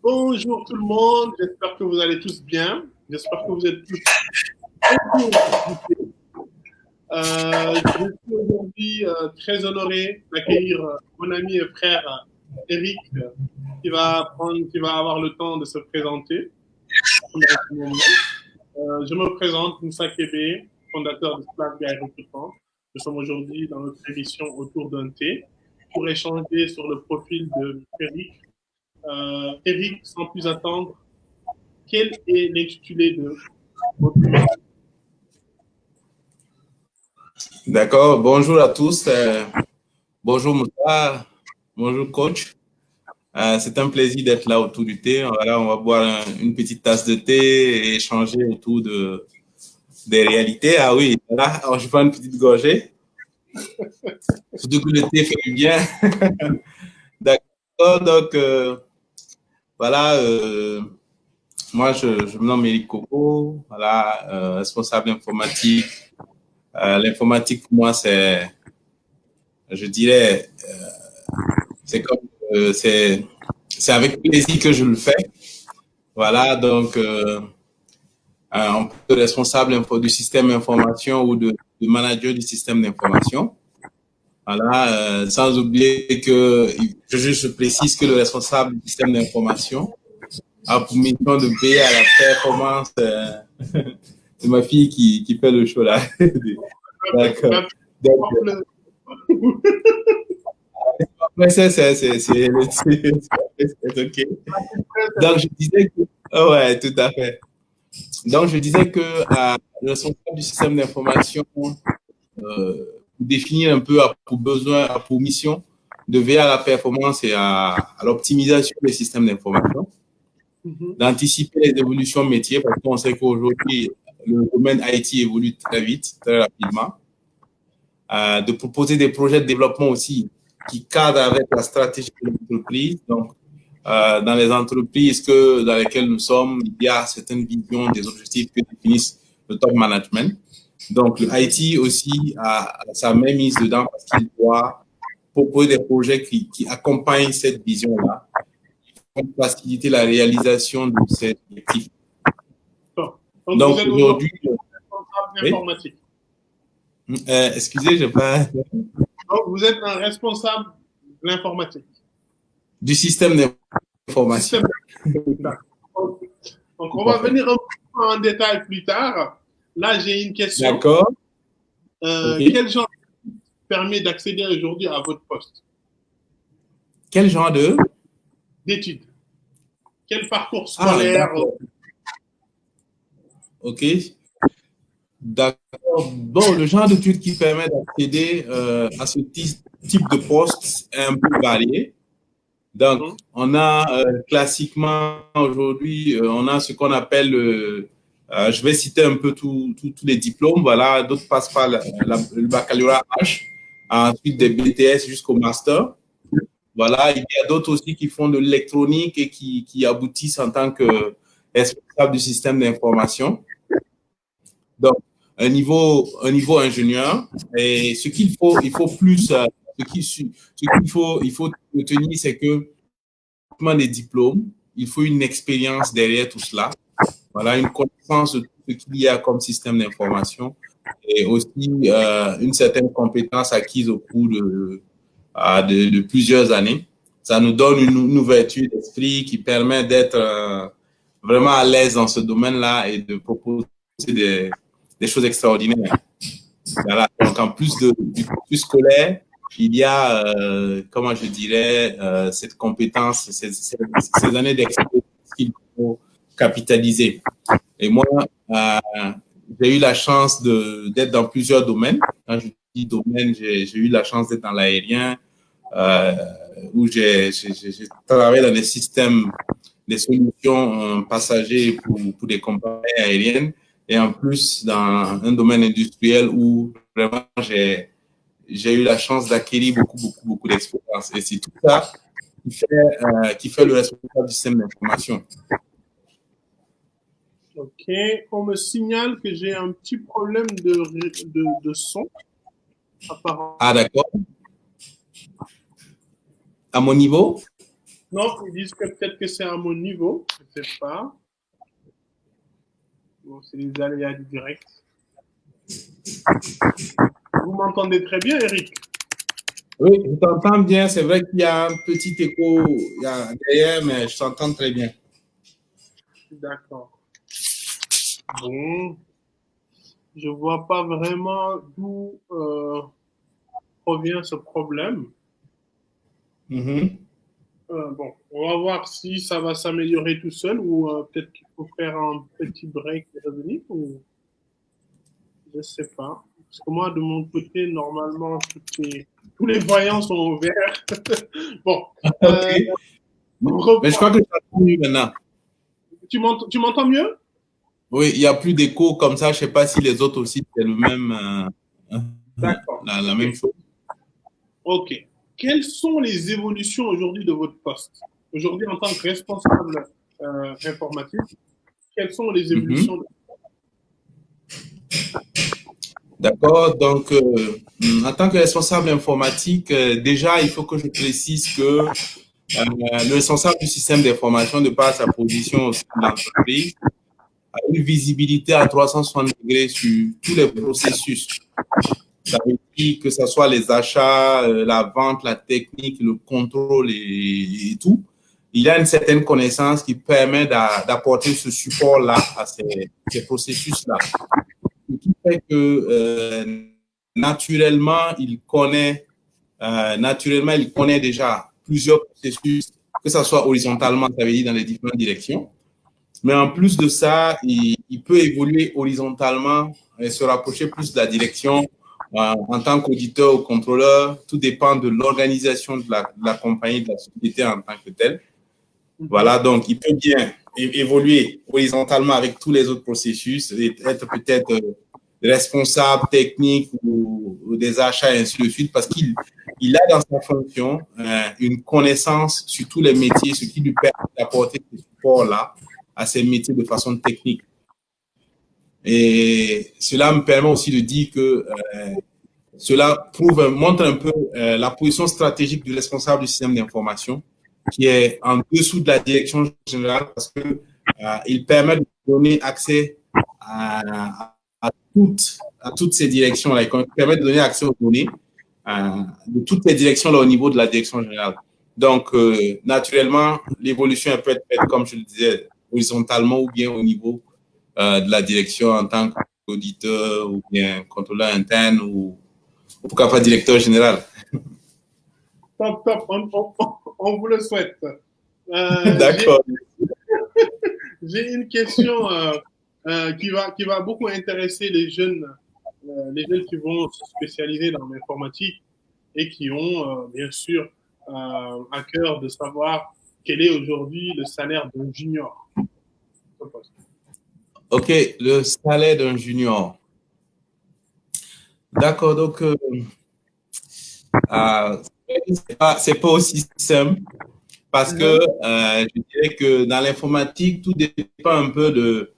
Bonjour tout le monde, j'espère que vous allez tous bien. J'espère que vous êtes tous. Je suis aujourd'hui très honoré d'accueillir mon ami et frère Eric qui va avoir le temps de se présenter. Je me présente, Moussa Kébé, fondateur de Slack Guy Recrutement. Nous sommes aujourd'hui dans notre émission autour d'un thé pour échanger sur le profil de Eric. Eric, sans plus attendre, quel est l'intitulé de votre métier? D'accord, bonjour à tous. Bonjour Moussa, bonjour coach. C'est un plaisir d'être là autour du thé. Voilà, on va boire une petite tasse de thé et échanger autour des réalités. Ah oui, là, je prends une petite gorgée. Surtout que le thé fait du bien. D'accord, donc voilà, moi je me nomme Eric Coco, voilà, responsable informatique. L'informatique pour moi, je dirais, c'est comme, c'est avec plaisir que je le fais. Voilà, donc, on peut être responsable du système d'information ou de manager du système d'information. Voilà, sans oublier que je précise que le responsable du système d'information a pour mission de veiller à la performance. C'est ma fille qui fait le show là. D'accord. C'est OK. Donc, je disais que, oh ouais, tout à fait. Donc, je disais que le responsable du système d'information définir un peu pour besoin, pour mission de veiller à la performance et à l'optimisation des systèmes d'information, d'anticiper les évolutions métiers parce qu'on sait qu'aujourd'hui, le domaine IT évolue très vite, très rapidement, de proposer des projets de développement aussi qui cadrent avec la stratégie de l'entreprise. Donc, dans les entreprises dans lesquelles nous sommes, il y a certaines visions des objectifs que définissent le top management. Donc, le IT aussi a sa main mise dedans parce qu'il doit proposer des projets qui accompagnent cette vision-là, pour faciliter la réalisation de ces objectifs. Donc aujourd'hui, responsable informatique. Excusez, je n'ai pas. Donc, vous êtes un responsable de l'informatique. Du système d'information. Donc, on va venir un peu en détail plus tard. Là, j'ai une question. D'accord. Okay. Quel genre permet d'accéder aujourd'hui à votre poste? Quel genre d'études? Quel parcours scolaire? OK. D'accord. Bon, le genre d'études qui permet d'accéder à ce type de poste est un peu varié. Donc, on a classiquement aujourd'hui, on a ce qu'on appelle, je vais citer un peu tous les diplômes. Voilà, d'autres passent par le baccalauréat H, ensuite des BTS jusqu'au master. Voilà, il y a d'autres aussi qui font de l'électronique et qui aboutissent en tant que responsable du système d'information. Donc, un niveau ingénieur. Et ce qu'il faut, il faut plus, il faut retenir, c'est que des diplômes, il faut une expérience derrière tout cela. Voilà, une connaissance de tout ce qu'il y a comme système d'information et aussi une certaine compétence acquise au cours de plusieurs années. Ça nous donne une ouverture d'esprit qui permet d'être vraiment à l'aise dans ce domaine-là et de proposer des choses extraordinaires. Voilà. Donc, en plus du cursus scolaire, il y a, comment je dirais, cette compétence, ces années d'expérience qu'il faut capitaliser. Et moi, j'ai eu la chance d'être dans plusieurs domaines. Quand je dis domaine, j'ai eu la chance d'être dans l'aérien, où j'ai travaillé dans des systèmes, des solutions passagers pour des compagnies aériennes. Et en plus, dans un domaine industriel où vraiment j'ai eu la chance d'acquérir beaucoup d'expérience. Et c'est tout ça qui fait le responsable du système d'information. OK. On me signale que j'ai un petit problème de son. Apparemment. Ah, d'accord. À mon niveau? Non, ils disent que peut-être que c'est à mon niveau, je ne sais pas. Bon, c'est les aléas du direct. Vous m'entendez très bien, Eric? Oui, je t'entends bien. C'est vrai qu'il y a un petit écho derrière, mais je t'entends très bien. D'accord. Bon, je ne vois pas vraiment d'où provient ce problème. Mhm. Bon, on va voir si ça va s'améliorer tout seul ou peut-être qu'il faut faire un petit break et revenir ou je ne sais pas. Parce que moi, de mon côté, normalement, tous les voyants sont ouverts. Bon, OK. euh, on Mais je reprend. crois que je t'entends mieux maintenant. Tu m'entends mieux? Oui, il n'y a plus d'écho comme ça. Je ne sais pas si les autres aussi, c'est le même, D'accord. la OK. même chose. OK. Quelles sont les évolutions aujourd'hui de votre poste? Aujourd'hui, en tant que responsable informatique, quelles sont les Mhm. évolutions D'accord. Donc, en tant que responsable informatique, déjà, il faut que je précise que le responsable du système d'information, de par sa position au sein de l'entreprise, a une visibilité à 360 degrés sur tous les processus. Ça veut dire que ce soit les achats, la vente, la technique, le contrôle et tout. Il y a une certaine connaissance qui permet d'apporter ce support-là à ces processus-là. Ce qui fait que naturellement, naturellement, il connaît déjà plusieurs processus, que ce soit horizontalement, ça veut dire dans les différentes directions. Mais en plus de ça, il peut évoluer horizontalement et se rapprocher plus de la direction en tant qu'auditeur ou contrôleur. Tout dépend de l'organisation de la compagnie, de la société en tant que telle. Mhm. Voilà, donc il peut bien évoluer horizontalement avec tous les autres processus et être peut-être responsable technique ou des achats et ainsi de suite parce qu'il a dans sa fonction une connaissance sur tous les métiers, ce qui lui permet d'apporter ce support-là à ces métiers de façon technique. Et cela me permet aussi de dire que cela montre un peu la position stratégique du responsable du système d'information qui est en dessous de la direction générale parce que il permet de donner accès à toutes ces directions-là. Il permet de donner accès aux données de toutes les directions là, au niveau de la direction générale. Donc, naturellement, l'évolution peut être faite, comme je le disais, horizontalement ou bien au niveau de la direction en tant qu'auditeur ou bien contrôleur interne ou pourquoi pas directeur général. Top, top, on vous le souhaite. D'accord. J'ai une question qui va beaucoup intéresser les jeunes qui vont se spécialiser dans l'informatique et qui ont bien sûr à cœur de savoir quel est aujourd'hui le salaire d'un junior. OK, le salaire d'un junior. D'accord, donc c'est pas aussi simple parce que je dirais que dans l'informatique, tout dépend un peu de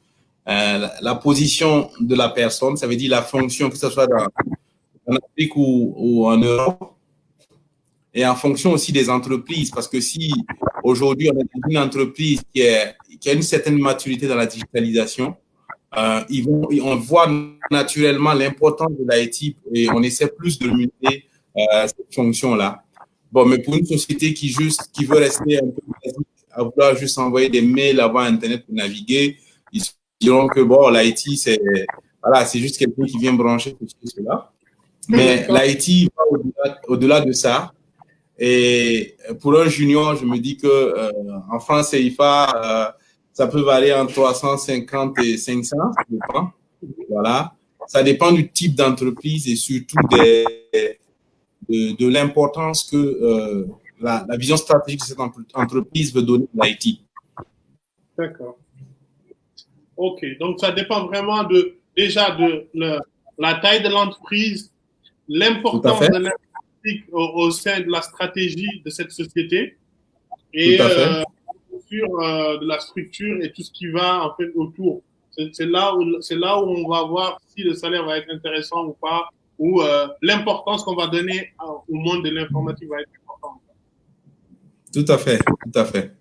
la position de la personne, ça veut dire la fonction, que ce soit en Afrique ou en Europe, et en fonction aussi des entreprises, parce que si aujourd'hui on est dans une entreprise qui a une certaine maturité dans la digitalisation, on voit naturellement l'importance de l'IT et on essaie plus de limiter cette fonction-là. Bon, mais pour une société qui veut rester un peu basique, à vouloir juste envoyer des mails, avoir Internet pour naviguer, ils diront que bon, l'IT, voilà, c'est juste quelqu'un qui vient brancher tout cela. Mais D'accord. l'IT va au-delà de ça. Et pour un junior, je me dis que en France CFA, ça peut varier entre 350 et 500, ça dépend. Voilà. Ça dépend du type d'entreprise et surtout de l'importance que la vision stratégique de cette entreprise veut donner à l'IT. D'accord. OK. Donc, ça dépend vraiment déjà la taille de l'entreprise, Tout à l'importance fait. de l'informatique au sein de la stratégie de cette société Tout et à fait. sur de la structure et tout ce qui va en fait autour. C'est là où on va voir si le salaire va être intéressant ou pas, ou l'importance qu'on va donner au monde de l'informatique va être importante. Tout à fait, tout à fait.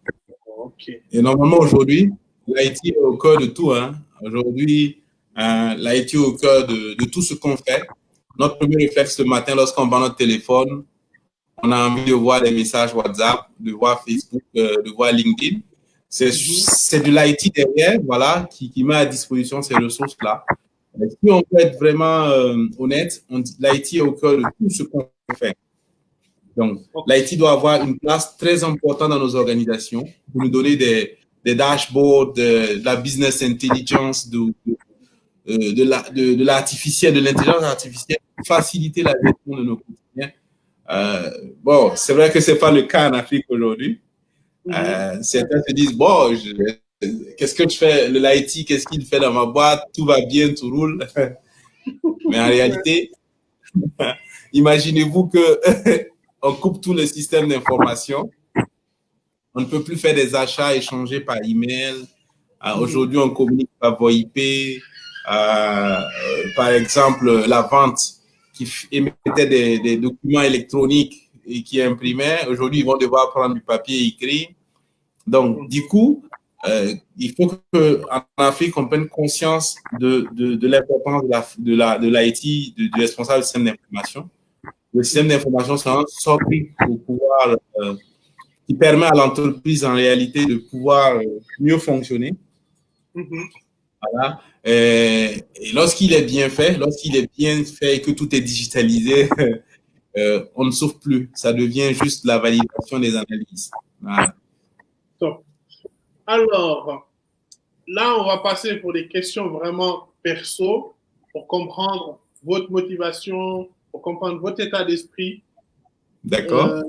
Ok. Et normalement, aujourd'hui, l'IT est au cœur de tout, hein. Aujourd'hui, l'IT est au cœur de tout ce qu'on fait. Notre premier réflexe le matin, lorsqu'on prend notre téléphone, on a envie de voir les messages WhatsApp, de voir Facebook, de voir LinkedIn. C'est de l'IT derrière, voilà, qui met à disposition ces ressources-là. Si on peut être vraiment honnête, l'IT est au cœur de tout ce qu'on fait. Donc, l'IT doit avoir une place très importante dans nos organisations pour nous donner des dashboards, de la business intelligence, de l'artificiel, de l'intelligence artificielle, pour faciliter la gestion de nos quotidiens. Bon, c'est vrai que c'est pas le cas en Afrique aujourd'hui. Certains se disent, bon, qu'est-ce que je fais, l'IT, qu'est-ce qu'il fait dans ma boîte, tout va bien, tout roule. Mais en réalité, imaginez-vous que on coupe tout le système d'information. On ne peut plus faire des achats échangés par email. Aujourd'hui, on communique par VoIP. Par exemple, la vente qui émettait des documents électroniques et qui imprimaient. Aujourd'hui, ils vont devoir prendre du papier écrit. Donc, du coup, il faut qu'en Afrique, on prenne conscience de l'importance de l'IT, du responsable du système d'information. Le système d'information, c'est un socle pour pouvoir, qui permet à l'entreprise, en réalité, de pouvoir mieux fonctionner. Voilà. Et lorsqu'il est bien fait, et que tout est digitalisé, on ne souffre plus. Ça devient juste la validation des analyses. Voilà. Top. Alors, là, on va passer pour des questions vraiment perso pour comprendre votre motivation, pour comprendre votre état d'esprit. D'accord.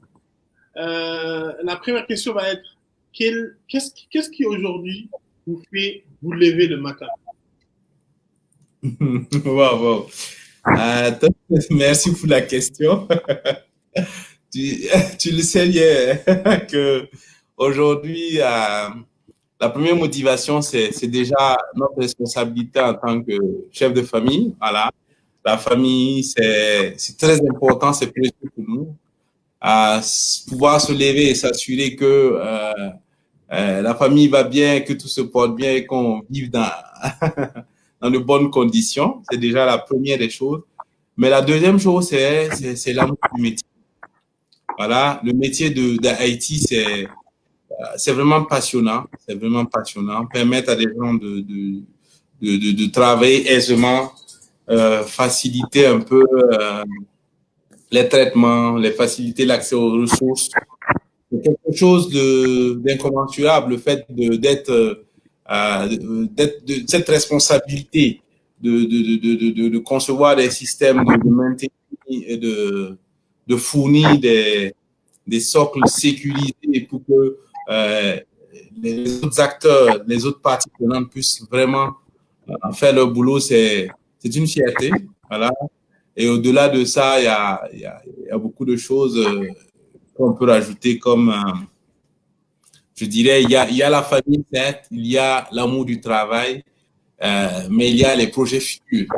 La première question va être qu'est-ce qui aujourd'hui vous fait vous lever le matin? Wow, wow. Merci pour la question. Tu le sais bien que aujourd'hui, la première motivation, c'est déjà notre responsabilité en tant que chef de famille. Voilà. La famille, c'est très important, c'est précieux pour nous. Pouvoir se lever et s'assurer que la famille va bien, que tout se porte bien et qu'on vive dans de bonnes conditions. C'est déjà la première des choses. Mais la deuxième chose, c'est l'amour du métier. Voilà, le métier d'Haïti, c'est vraiment passionnant. C'est vraiment passionnant. Permettre à des gens de travailler aisément, faciliter un peu les traitements, les faciliter l'accès aux ressources. C'est quelque chose d'incommensurable, le fait de cette responsabilité de concevoir des systèmes, de maintenir et de fournir des socles sécurisés pour que les autres acteurs, les autres parties prenantes puissent vraiment faire leur boulot, c'est une fierté. Voilà. Et au-delà de ça, il y a beaucoup de choses qu'on peut rajouter comme, je dirais, il y a la famille, certes, il y a l'amour du travail, mais il y a les projets futurs.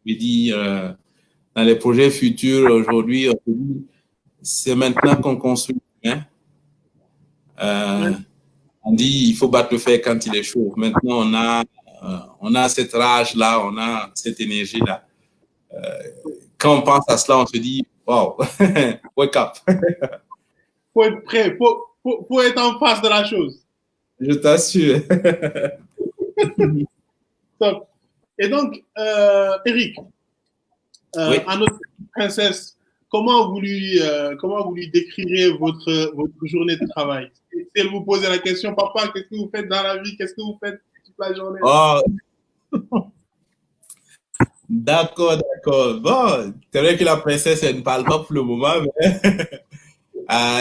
Je veux dire, dans les projets futurs, aujourd'hui, c'est maintenant qu'on construit. Hein? On dit il faut battre le fer quand il est chaud. Maintenant, on a cette rage-là, on a cette énergie-là. Quand on pense à cela, on se dit, wow, wake up. Faut être prêt, faut être en face de la chose. Je t'assure. Top. Et donc, Eric, Oui. à notre princesse, comment vous lui décrirez votre journée de travail? Si elle vous posait la question, papa, qu'est-ce que vous faites dans la vie? Qu'est-ce que vous faites toute la journée? Oh. D'accord, d'accord. Bon, c'est vrai que la princesse, elle ne parle pas pour le moment, mais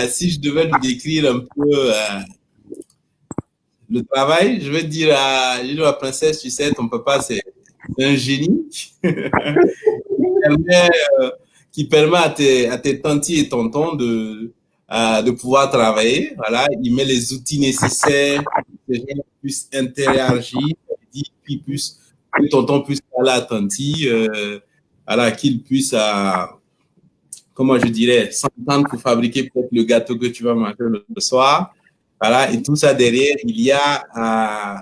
si je devais lui décrire un peu le travail, je vais dire à la princesse, tu sais, ton papa, c'est un génie qui permet à tes tantes et tontons de pouvoir travailler. Voilà, il met les outils nécessaires pour que les gens puissent interagir, que tonton puisse parler à tanti, voilà, qu'il puisse comment je dirais, s'entendre pour fabriquer peut-être le gâteau que tu vas manger le soir. Voilà, et tout ça derrière, il y a,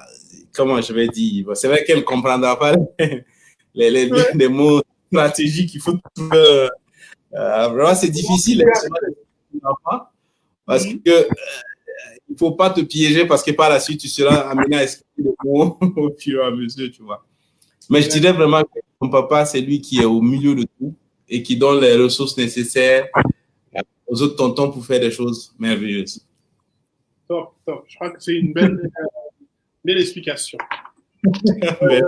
comment je vais dire, bon, c'est vrai qu'elle ne comprendra pas les mots stratégiques qu'il faut trouver. Vraiment, c'est difficile parce que il ne faut pas te piéger parce que par la suite, tu seras amené à expliquer les mots au fur et à mesure, tu vois. Mais je dirais vraiment que ton papa, c'est lui qui est au milieu de tout et qui donne les ressources nécessaires aux autres tontons pour faire des choses merveilleuses. Top, top. Je crois que c'est une belle explication. Merci.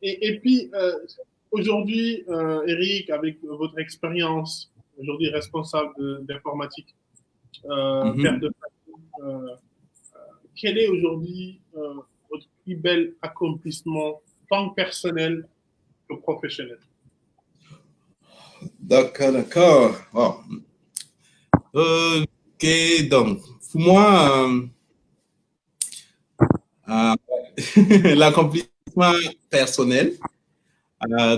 Et puis, aujourd'hui, Eric, avec votre expérience, aujourd'hui responsable d'informatique, père de famille, quel est aujourd'hui votre plus bel accomplissement, tant personnel que professionnel? D'accord, d'accord. Oh. Ok, donc, pour moi, l'accomplissement personnel,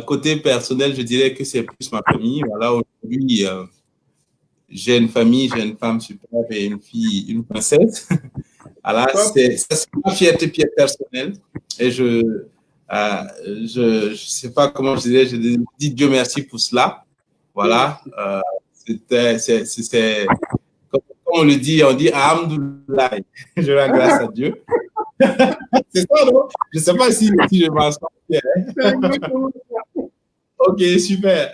côté personnel, je dirais que c'est plus ma famille. Voilà, aujourd'hui, j'ai une famille, j'ai une femme superbe et une fille, une princesse. Alors, c'est ma fierté personnelle. Et je sais pas comment je dirais, je dis Dieu merci pour cela. Voilà. C'est comme on le dit, on dit Alhamdoulilah. Je rends grâce à Dieu. C'est ça, non? Je ne sais pas si je m'en sors bien. Ok, super.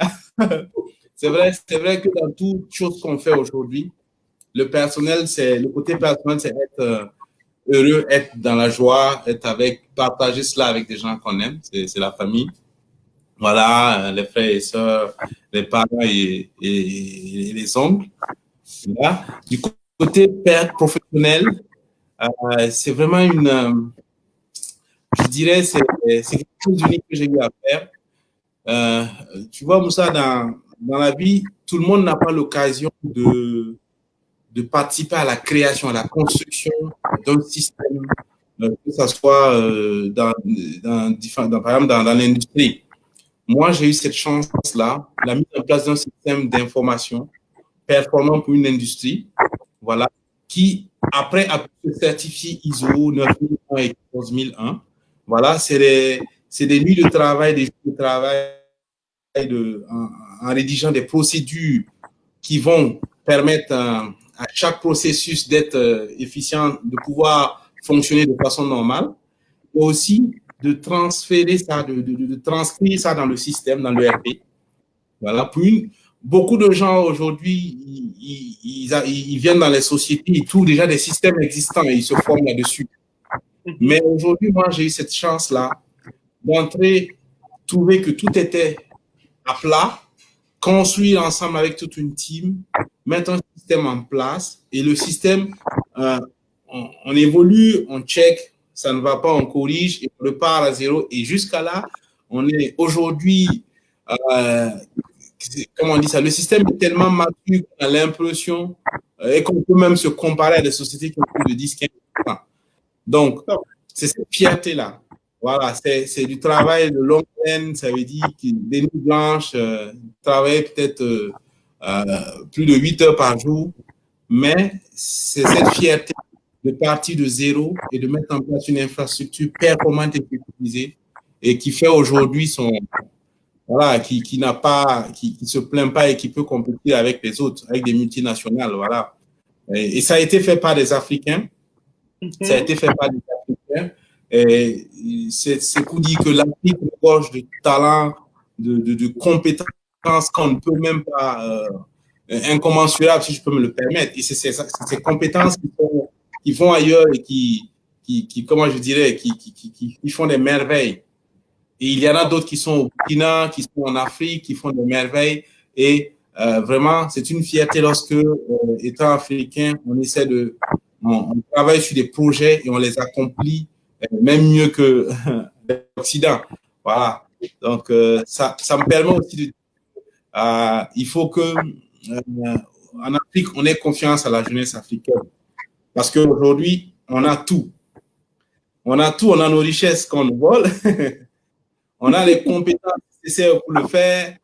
C'est vrai que dans toute chose qu'on fait aujourd'hui, le côté personnel, c'est être heureux, être dans la joie, partager cela avec des gens qu'on aime, c'est la famille. Voilà, les frères et sœurs, les parents et les oncles. Voilà. Du côté père professionnel, c'est vraiment je dirais, c'est quelque chose d'unique que j'ai eu à faire. Tu vois, Moussa, dans la vie, tout le monde n'a pas l'occasion de participer à la création, à la construction d'un système, que ce soit par exemple dans l'industrie. Moi, j'ai eu cette chance-là, la mise en place d'un système d'information performant pour une industrie, voilà, qui, après, a pu se certifier ISO 9001 et 14001. Voilà, c'est des nuits de travail, des jours de travail en rédigeant des procédures qui vont permettre à chaque processus d'être efficient, de pouvoir fonctionner de façon normale, et aussi de transférer ça, de transcrire ça dans le système, dans le RP. Voilà. Beaucoup de gens aujourd'hui, ils viennent dans les sociétés, ils trouvent déjà des systèmes existants et ils se forment là-dessus. Mais aujourd'hui, moi, j'ai eu cette chance-là d'entrer, trouver que tout était à plat, construire ensemble avec toute une team, mettre un système en place et le système, on évolue, on check, ça ne va pas, on corrige et on repart à zéro. Et jusqu'à là, on est aujourd'hui, comment on dit ça, le système est tellement mature qu'on a l'impression et qu'on peut même se comparer à des sociétés qui ont plus de 10-15 ans. Donc, c'est cette fierté-là. Voilà, c'est du travail de longue haleine, ça veut dire des nuits blanches, travailler peut-être plus de 8 heures par jour, mais c'est cette fierté de partir de zéro et de mettre en place une infrastructure performante et sécurisée et qui fait aujourd'hui voilà, qui se plaint pas et qui peut compétir avec les autres, avec des multinationales, voilà. Et ça a été fait par des Africains. Ça a été fait par des Africains. Et c'est pour dire que l'Afrique regorge de talents, de compétences qu'on ne peut même pas, incommensurables, si je peux me le permettre. Et c'est ces compétences qui vont ailleurs et qui comment je dirais, qui font des merveilles. Et il y en a d'autres qui sont au Burkina, qui sont en Afrique, qui font des merveilles. Et vraiment, c'est une fierté lorsque, étant africain, on travaille sur des projets et on les accomplit même mieux que l'Occident. Voilà. Donc, ça me permet aussi de dire, il faut que en Afrique, on ait confiance à la jeunesse africaine. Parce qu'aujourd'hui, on a tout. On a tout, on a nos richesses qu'on nous vole. On a les compétences nécessaires pour le faire.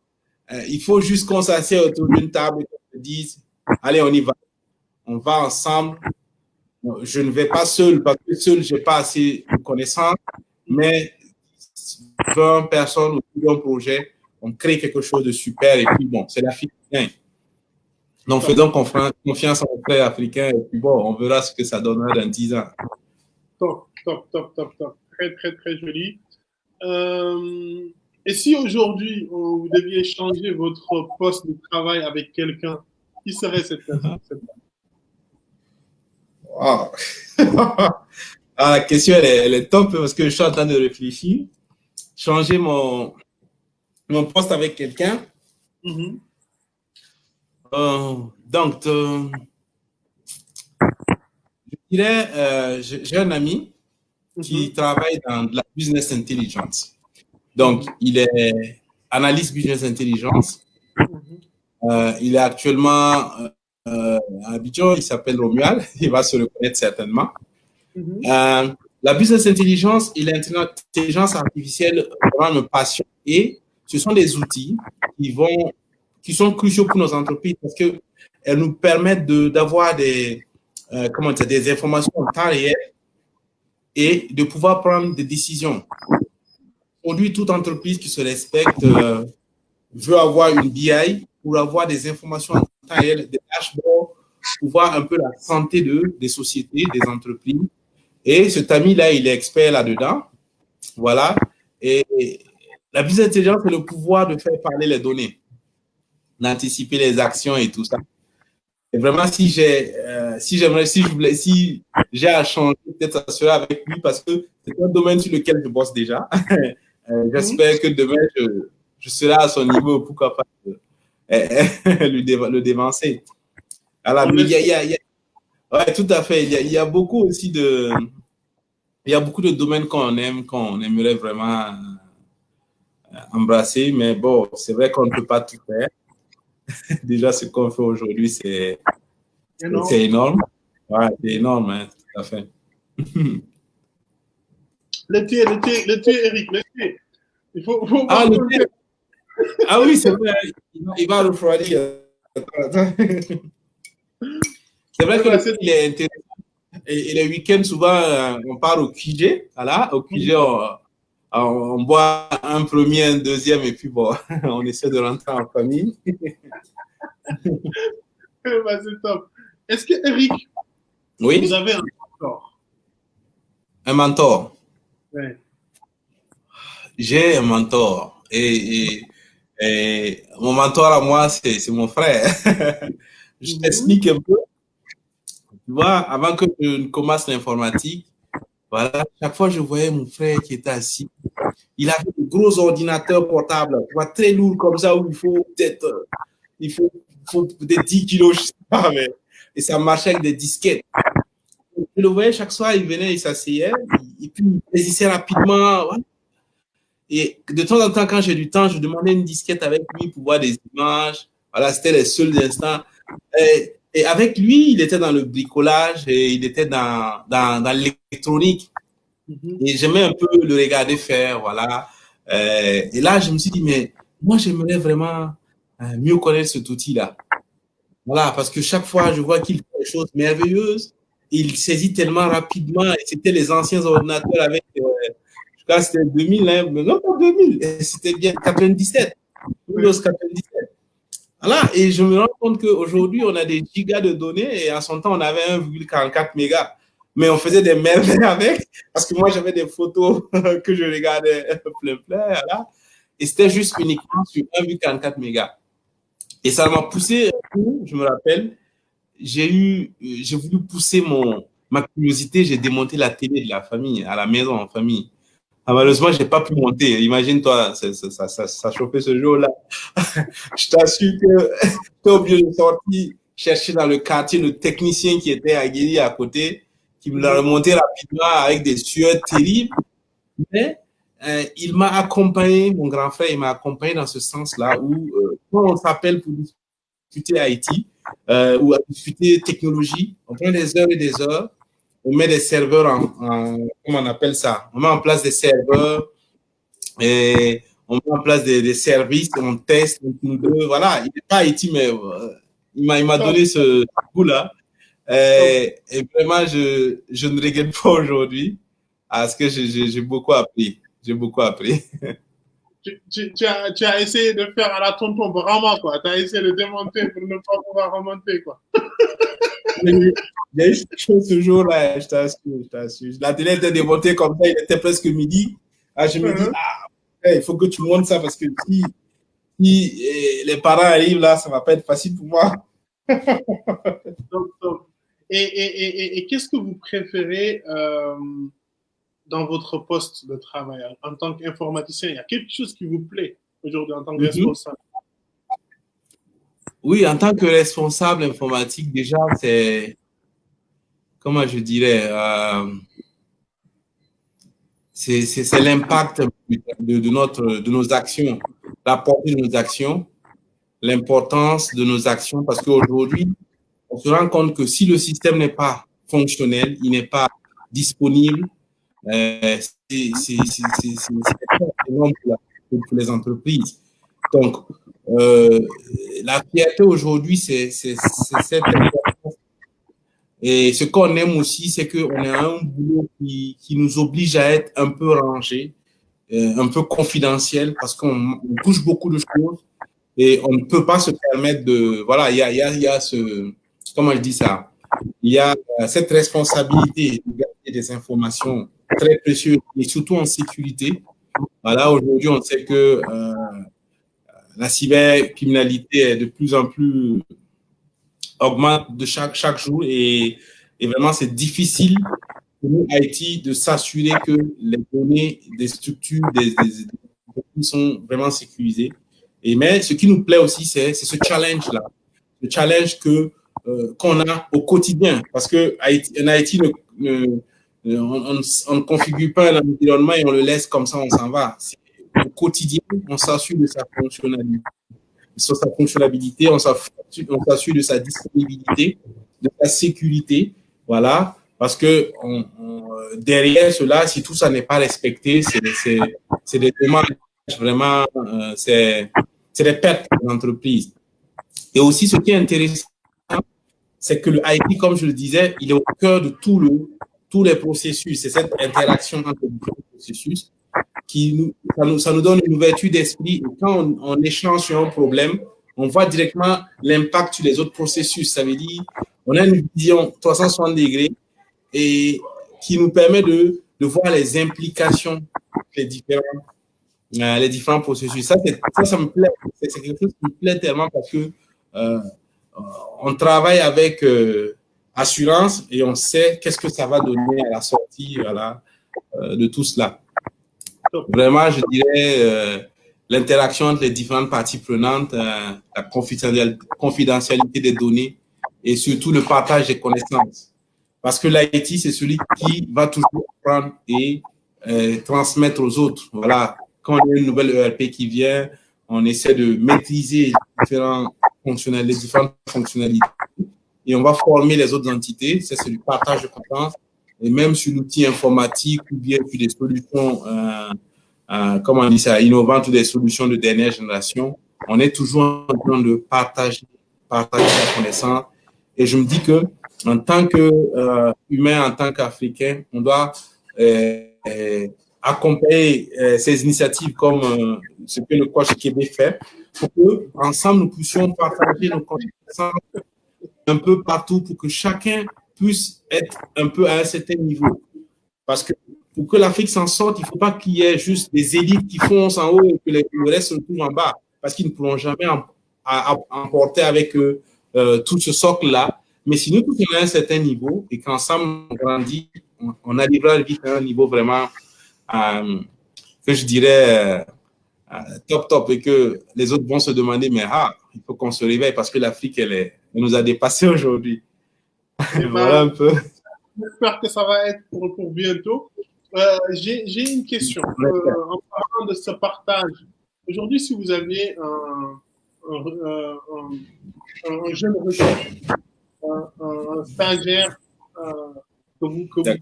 il faut juste qu'on s'assied autour d'une table et qu'on se dise, allez, on y va. On va ensemble. Je ne vais pas seul parce que seul, je n'ai pas assez de connaissances, mais 20 personnes autour d'un projet, on crée quelque chose de super et puis bon, c'est l'Africain. Donc, faisons confiance aux frères africains et puis bon, on verra ce que ça donnera dans 10 ans. Top. Très, très, très joli. Et si aujourd'hui, vous deviez changer votre poste de travail avec quelqu'un, qui serait cette personne? Wow. La question, elle est top parce que je suis en train de réfléchir. Changer mon poste avec quelqu'un. Mm-hmm. Donc, je dirais, j'ai un ami qui travaille dans la business intelligence. Donc, il est analyste business intelligence. Il est actuellement à Abidjan, il s'appelle Romuald, il va se reconnaître certainement. La business intelligence et l'intelligence artificielle vraiment me passionnent et ce sont des outils qui sont cruciaux pour nos entreprises parce qu'elles nous permettent d'avoir des informations en temps réel et de pouvoir prendre des décisions. Aujourd'hui, toute entreprise qui se respecte veut avoir une BI pour avoir des informations en temps réel, des dashboards, pour voir un peu la santé des sociétés, des entreprises. Et cet ami-là, il est expert là-dedans. Voilà. Et la business intelligence, c'est le pouvoir de faire parler les données, d'anticiper les actions et tout ça. Et vraiment, si j'ai à changer, peut-être ça sera avec lui parce que c'est un domaine sur lequel je bosse déjà. J'espère que demain, je serai à son niveau, pourquoi pas le dévancer. Alors, ouais, tout à fait. Il y a beaucoup aussi il y a beaucoup de domaines qu'on aime, qu'on aimerait vraiment embrasser, mais bon, c'est vrai qu'on ne peut pas tout faire. Déjà, ce qu'on fait aujourd'hui, c'est énorme. Ouais, c'est énorme, hein, tout à fait. Le thé, Eric, le thé. Il faut ah, le thé. Ah oui, c'est vrai, il va refroidir. C'est vrai que le thé, il est intéressant. Et les week-ends, souvent, on part au QG. Voilà, au QG, on boit un premier, un deuxième, et puis bon, on essaie de rentrer en famille. Bah, c'est top. Est-ce que, Eric, oui? Vous avez un mentor? Un mentor? Oui. J'ai un mentor. Et mon mentor à moi, c'est mon frère. Je t'explique un peu. Tu vois, avant que je ne commence l'informatique, voilà, chaque fois je voyais mon frère qui était assis. Il avait de gros ordinateurs portables, tu vois, très lourds comme ça, où il faut peut-être 10 kilos, je sais pas, mais, et ça marchait avec des disquettes. Je le voyais chaque soir, il venait, il s'asseyait, et puis il saisissait rapidement. Voilà. Et de temps en temps, quand j'ai du temps, je demandais une disquette avec lui pour voir des images. Voilà, c'était les seuls instants. Et avec lui, il était dans le bricolage et il était dans l'électronique. Et j'aimais un peu le regarder faire, voilà. Et là, je me suis dit, mais moi, j'aimerais vraiment mieux connaître cet outil-là. Voilà, parce que chaque fois, je vois qu'il fait des choses merveilleuses. Il saisit tellement rapidement. Et c'était les anciens ordinateurs avec, je crois que c'était 2000, hein, mais non pas 2000, c'était bien 97. Windows 97. Voilà, et je me rends compte qu'aujourd'hui, on a des gigas de données et en son temps, on avait 1,44 mégas. Mais on faisait des merveilles avec, parce que moi, j'avais des photos que je regardais plein, voilà. Et c'était juste uniquement sur 1,44 mégas. Et ça m'a poussé, je me rappelle, j'ai voulu pousser ma curiosité, j'ai démonté la télé de la famille, à la maison, en famille. Malheureusement, je n'ai pas pu monter. Imagine-toi, ça chauffait ce jour-là. Je t'assure que j'étais obligé de sortir chercher dans le quartier le technicien qui était aguerri à côté, qui me l'a remonté rapidement avec des sueurs terribles. Mais il m'a accompagné, mon grand frère, il m'a accompagné dans ce sens-là où quand on s'appelle pour discuter IT ou à discuter technologie, on prend des heures et des heures. On met des serveurs comment on appelle ça? On met en place des serveurs et on met en place des services, on teste, voilà. Il n'est pas Haïti, mais il m'a donné ce goût-là. Et vraiment, je ne regrette pas aujourd'hui parce que j'ai beaucoup appris. J'ai beaucoup appris. Tu as essayé de faire à la tonton Brahma, quoi. Tu as essayé de démonter pour ne pas pouvoir remonter, quoi. Il y a eu ce jour-là, je t'assure. La télé était démontée comme ça, il était presque midi. Ah, je me dis, il faut que tu montes ça parce que si les parents arrivent là, ça ne va pas être facile pour moi. Donc, et qu'est-ce que vous préférez dans votre poste de travail en tant qu'informaticien? Il y a quelque chose qui vous plaît aujourd'hui en tant que responsable? Oui, en tant que responsable informatique, déjà, c'est, comment je dirais, c'est l'impact de nos actions, la portée de nos actions, l'importance de nos actions, parce qu'aujourd'hui, on se rend compte que si le système n'est pas fonctionnel, il n'est pas disponible, c'est énorme pour les entreprises. Donc, la fierté aujourd'hui, c'est cette importance. Et ce qu'on aime aussi, c'est qu'on a un boulot qui nous oblige à être un peu rangé, un peu confidentiel, parce qu'on touche beaucoup de choses et on ne peut pas se permettre de... Voilà, il y a ce... Comment je dis ça? Il y a cette responsabilité de garder des informations très précieuses et surtout en sécurité. Voilà, aujourd'hui, on sait que la cybercriminalité est de plus en plus augmente de chaque jour et vraiment c'est difficile pour nous, Haïti, de s'assurer que les données des structures des sont vraiment sécurisées. Mais ce qui nous plaît aussi, c'est ce challenge-là, le challenge qu'on a au quotidien, parce que en Haïti, on ne configure pas l'environnement et on le laisse comme ça, on s'en va. Au quotidien, on s'assure de sa fonctionnalité, on s'assure de sa disponibilité, de sa sécurité, voilà, parce que derrière cela, si tout ça n'est pas respecté, c'est des dommages, vraiment, c'est des pertes pour l'entreprise. Et aussi, ce qui est intéressant, c'est que le IT, comme je le disais, il est au cœur de tous les processus. C'est cette interaction entre les différents processus ça nous donne une ouverture d'esprit. Et quand on échange sur un problème, on voit directement l'impact sur les autres processus. Ça veut dire on a une vision 360 degrés et qui nous permet de voir les implications des les différents processus. Ça me plaît. C'est quelque chose qui me plaît tellement parce que on travaille avec assurance et on sait qu'est-ce que ça va donner à la sortie voilà, de tout cela. Vraiment, je dirais l'interaction entre les différentes parties prenantes, la confidentialité des données et surtout le partage des connaissances. Parce que l'IT, c'est celui qui va toujours prendre et transmettre aux autres. Voilà, quand il y a une nouvelle ERP qui vient, on essaie de maîtriser les différentes fonctionnalités et on va former les autres entités. Ça, c'est du partage de compétences. Et même sur l'outil informatique ou bien sur des solutions, comment on dit ça, innovantes ou des solutions de dernière génération, on est toujours en train de partager la connaissance. Et je me dis que en tant qu'humain, en tant qu'Africain, on doit accompagner ces initiatives comme ce que le coach Québec fait pour que ensemble nous puissions partager nos connaissances un peu partout pour que chacun puisse être un peu à un certain niveau. Parce que pour que l'Afrique s'en sorte, il ne faut pas qu'il y ait juste des élites qui foncent en haut et que le reste se trouve en bas, parce qu'ils ne pourront jamais emporter avec eux tout ce socle-là. Mais si nous tous sommes à un certain niveau et qu'ensemble on grandit, on arrivera vite à un niveau vraiment que je dirais top et que les autres vont se demander mais il faut qu'on se réveille parce que l'Afrique elle nous a dépassés aujourd'hui. Voilà un peu. J'espère que ça va être pour bientôt. J'ai une question. En parlant de ce partage, aujourd'hui, si vous avez un jeune recruteur, un stagiaire que vous devez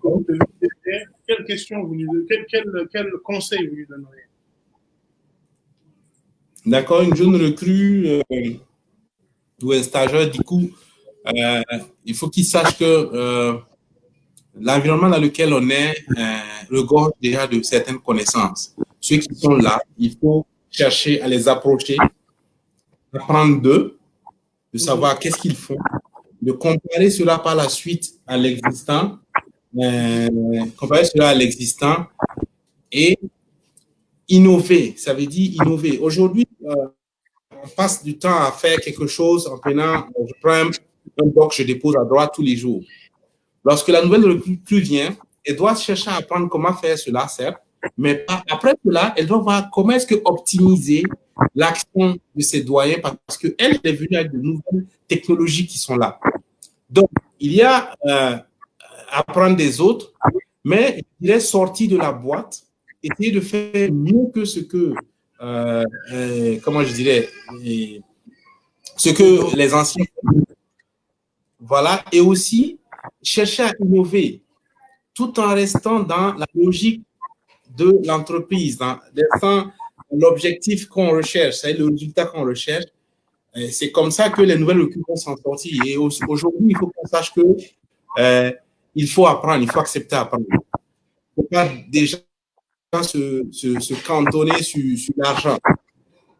faire, quelle question quel conseil vous lui donneriez? D'accord, une jeune recrue ou un stagiaire, du coup, euh, il faut qu'il sache que l'environnement dans lequel on est regorge déjà de certaines connaissances. Ceux qui sont là, il faut chercher à les approcher, apprendre d'eux, de savoir qu'est-ce qu'ils font, de comparer cela par la suite à l'existant, comparer cela à l'existant et innover. Ça veut dire innover. Aujourd'hui, on passe du temps à faire quelque chose en prenant, je prends un bloc, je dépose à droite tous les jours. Lorsque la nouvelle recrue vient, elle doit chercher à apprendre comment faire cela, certes, mais après cela, elle doit voir comment est-ce que optimiser l'action de ses doyens parce qu'elle est venue avec de nouvelles technologies qui sont là. Donc, il y a apprendre des autres, mais il est sorti de la boîte, essayer de faire mieux que ce que, comment je dirais, ce que les anciens, voilà, et aussi chercher à innover tout en restant dans la logique de l'entreprise, dans l'objectif qu'on recherche, c'est le résultat qu'on recherche. C'est comme ça que les nouvelles recrues vont s'en sortir. Et aujourd'hui, il faut qu'on sache que il faut apprendre, il faut accepter d'apprendre. Il ne faut pas déjà se cantonner sur l'argent.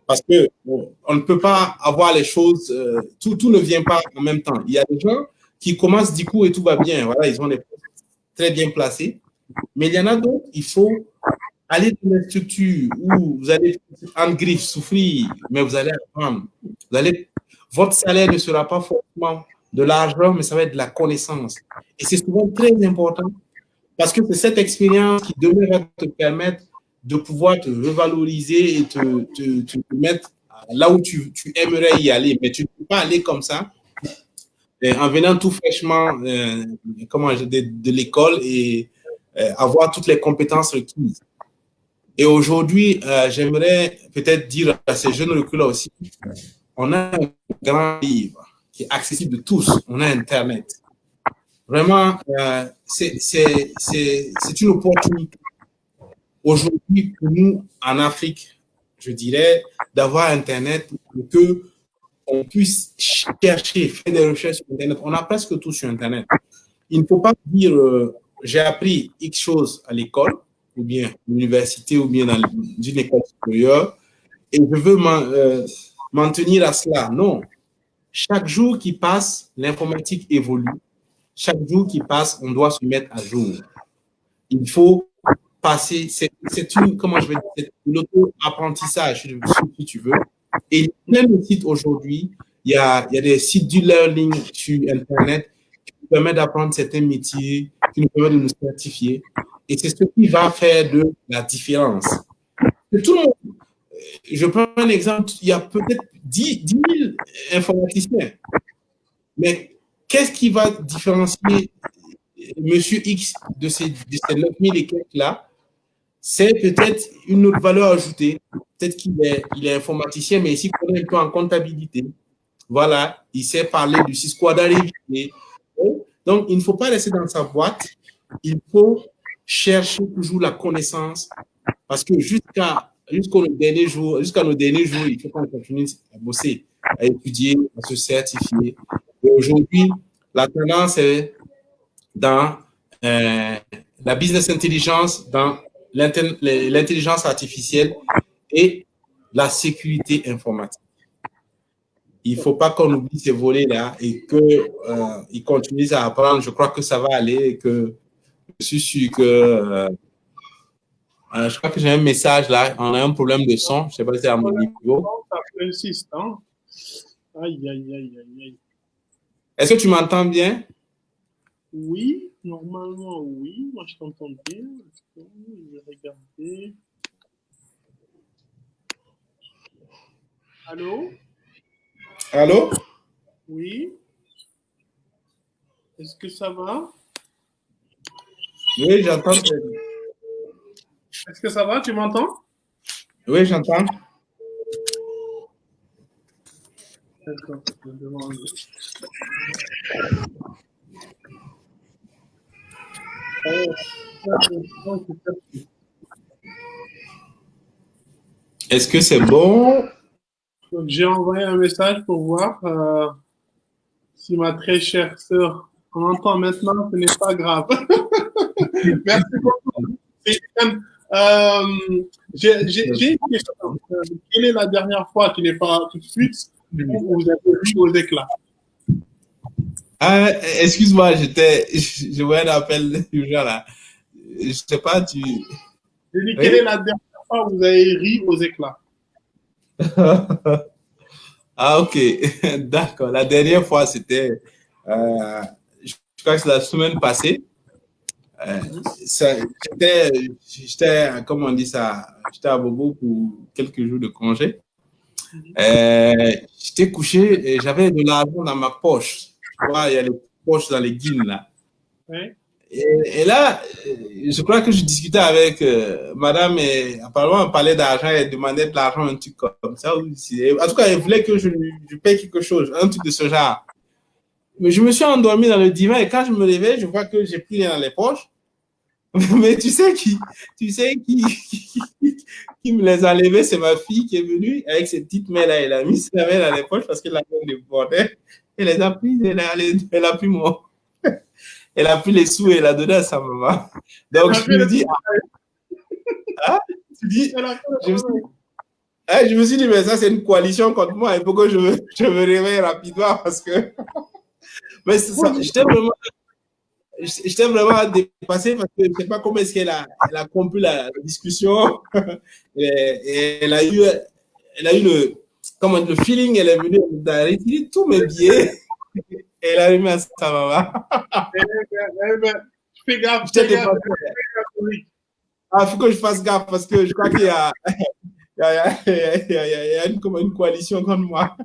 Parce que on ne peut pas avoir les choses, tout ne vient pas en même temps. Il y a des gens qui commencent du coup et tout va bien. Voilà, ils ont des postes très bien placés. Mais il y en a d'autres, il faut aller dans une structure où vous allez en griffe, souffrir, mais vous allez apprendre. Votre salaire ne sera pas forcément de l'argent, mais ça va être de la connaissance. Et c'est souvent très important parce que c'est cette expérience qui demain va te permettre de pouvoir te revaloriser et te mettre là où tu aimerais y aller. Mais tu ne peux pas aller comme ça en venant tout fraîchement de l'école et avoir toutes les compétences requises. Et aujourd'hui, j'aimerais peut-être dire à ces jeunes recrues-là aussi, on a un grand livre qui est accessible de tous. On a Internet. Vraiment, c'est une opportunité aujourd'hui pour nous en Afrique, je dirais, d'avoir Internet pour que on puisse chercher, faire des recherches sur Internet. On a presque tout sur Internet. Il ne faut pas dire j'ai appris X choses à l'école, ou bien à l'université, ou bien dans une école supérieure, et je veux m'en tenir à cela. Non. Chaque jour qui passe, l'informatique évolue. Chaque jour qui passe, on doit se mettre à jour. Il faut passer, c'est une, comment je vais dire, c'est l'auto-apprentissage, si tu veux. Et il y a plein de sites aujourd'hui, il y a des sites d'e-learning sur Internet qui nous permettent d'apprendre certains métiers, qui nous permettent de nous certifier. Et c'est ce qui va faire de la différence. Tout le monde, je prends un exemple, il y a peut-être 10 000 informaticiens. Mais qu'est-ce qui va différencier Monsieur X de ces 9 000 et quelques-là? C'est peut-être une autre valeur ajoutée. Peut-être il est informaticien, mais ici, il connaît un peu en comptabilité. Voilà, il sait parler du Sysquada révisé. Donc, il ne faut pas rester dans sa boîte. Il faut chercher toujours la connaissance parce que jusqu'à nos derniers jours, il faut qu'on continue à bosser, à étudier, à se certifier. Et aujourd'hui, la tendance est dans la business intelligence, dans l'intelligence artificielle et la sécurité informatique. Il ne faut pas qu'on oublie ces volets-là et qu'ils continuent à apprendre. Je crois que ça va aller et que je suis sûr que je crois que j'ai un message là. On a un problème de son. Je ne sais pas si c'est à mon niveau. Ça persiste, hein? Aïe, aïe, aïe, aïe, aïe. Est-ce que tu m'entends bien? Oui, normalement, oui. Moi, je t'entends bien. Je vais regarder. Allô? Allô? Oui? Est-ce que ça va? Oui, j'entends. Est-ce que ça va? Tu m'entends? Oui, j'entends. D'accord, je vais demander. Est-ce que c'est bon? Donc, j'ai envoyé un message pour voir si ma très chère sœur m'entend maintenant. Ce n'est pas grave. Merci beaucoup. J'ai une question. Quelle est la dernière fois, qui n'est pas tout de suite, où vous avez ri aux éclats? Ah, excuse-moi, je vois un appel du genre là. Je sais pas, tu. J'ai dit, quelle est Oui? la dernière fois où vous avez ri aux éclats? Ah, ok. D'accord. La dernière fois, c'était, je crois que c'est la semaine passée. Euh, j'étais, comment on dit ça, j'étais à Bobo pour quelques jours de congé. J'étais couché et j'avais de l'argent dans ma poche. Tu vois, il y a les poches dans les jeans là. Oui. Et là, je crois que je discutais avec madame et apparemment on parlait d'argent et elle demandait de l'argent, un truc comme ça. En tout cas, elle voulait que je paye quelque chose, un truc de ce genre. Mais je me suis endormi dans le divan et quand je me réveille, je vois que j'ai plus rien dans les poches. Mais qui me les a levés, c'est ma fille qui est venue avec ses petites mains là, elle a mis sa main dans les poches parce que la main débordait. Elle les a pris, elle a pris elle a pris les sous et elle a donné à sa maman. Donc je me dis, ah, tu dis, je me suis, je me suis dit, mais ça c'est une coalition contre moi, il faut que je me réveille rapidement parce que, mais ça, j'étais vraiment dépassé parce que je ne sais pas comment est-ce elle a compris la discussion et elle a eu comment, le feeling, elle est venue, elle a retiré tous mes billets et elle a remis à sa maman. Fais gaffe, J'étais fais gaffe. dépassé. Ah, il faut que je fasse gaffe parce que je crois qu'il y a, il y a comme une coalition contre moi.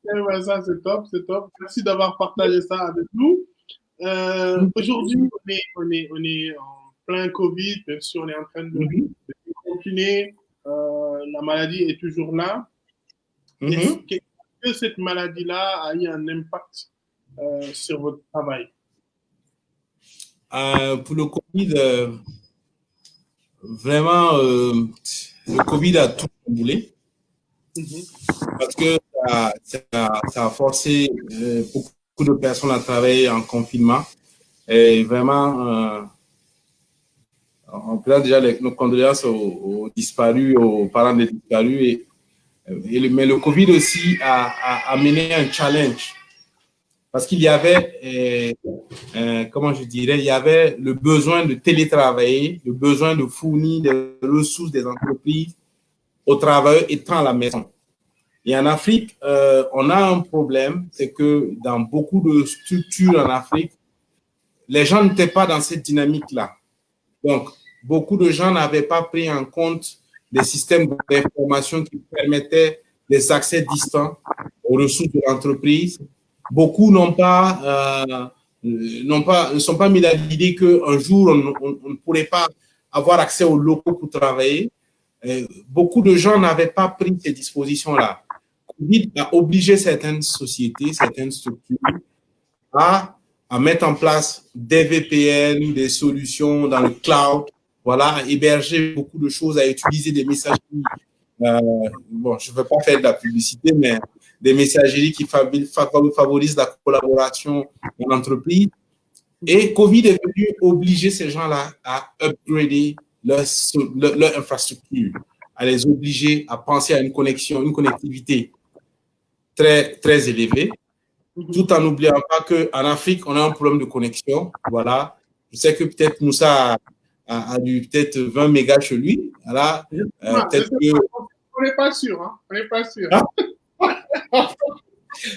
Ouais, ça, c'est top, c'est top. Merci d'avoir partagé ça avec nous. Aujourd'hui, on est en plein Covid, même si on est en train de continuer. La maladie est toujours là. Est-ce que cette maladie-là a eu un impact sur votre travail? Pour le Covid, vraiment, le Covid a tout chamboulé parce que ça a forcé beaucoup de personnes à travailler en confinement. Et vraiment, on présente déjà nos condoléances aux disparus, aux parents des disparus. Mais le Covid aussi a amené un challenge parce qu'il y avait, comment je dirais, il y avait le besoin de télétravailler, le besoin de fournir des ressources des entreprises aux travailleurs étant à la maison. Et en Afrique, on a un problème, c'est que dans beaucoup de structures en Afrique, les gens n'étaient pas dans cette dynamique-là. Donc, beaucoup de gens n'avaient pas pris en compte des systèmes d'information qui permettaient des accès distants aux ressources de l'entreprise. Beaucoup ne sont pas mis à l'idée qu'un jour, on ne pourrait pas avoir accès aux locaux pour travailler. Beaucoup de gens n'avaient pas pris ces dispositions-là. Covid a obligé certaines sociétés, certaines structures à mettre en place des VPN, des solutions dans le cloud, voilà, à héberger beaucoup de choses, à utiliser des messageries. Bon, je ne veux pas faire de la publicité, mais des messageries qui favorisent la collaboration en entreprise. Et Covid est venu obliger ces gens-là à upgrader leur infrastructure, à les obliger à penser à une connexion, une connectivité très, très élevée, tout en n'oubliant pas qu'en Afrique, on a un problème de connexion. Voilà. Je sais que peut-être Moussa a du peut-être 20 mégas chez lui. Voilà. Peut-être que... On n'est pas sûr, hein? On n'est pas sûr.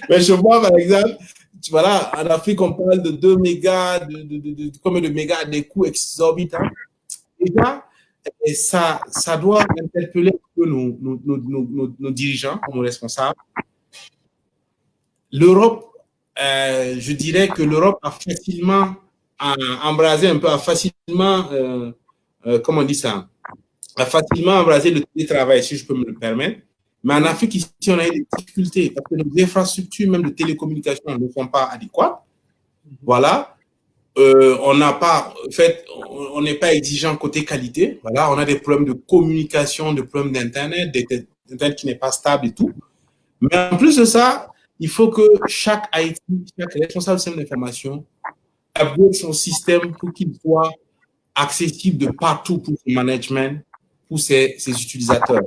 Mais chez moi, par exemple, voilà, en Afrique, on parle de 2 mégas, combien de mégas, des coûts exorbitants. Déjà, et ça doit interpeller un peu nos dirigeants, nos responsables. L'Europe, je dirais que l'Europe a facilement embrasé un peu, a facilement, comment on dit ça, a facilement embrasé le télétravail, si je peux me le permettre. Mais en Afrique, ici, on a eu des difficultés parce que les infrastructures, même de télécommunications, ne sont pas adéquates. Voilà. On n'a pas, en fait, on n'est pas exigeant côté qualité. Voilà. On a des problèmes de communication, des problèmes d'Internet, des Internet qui n'est pas stable et tout. Mais en plus de ça, il faut que chaque IT, chaque responsable de système d'information upgrade son système pour qu'il soit accessible de partout pour son management, pour ses utilisateurs.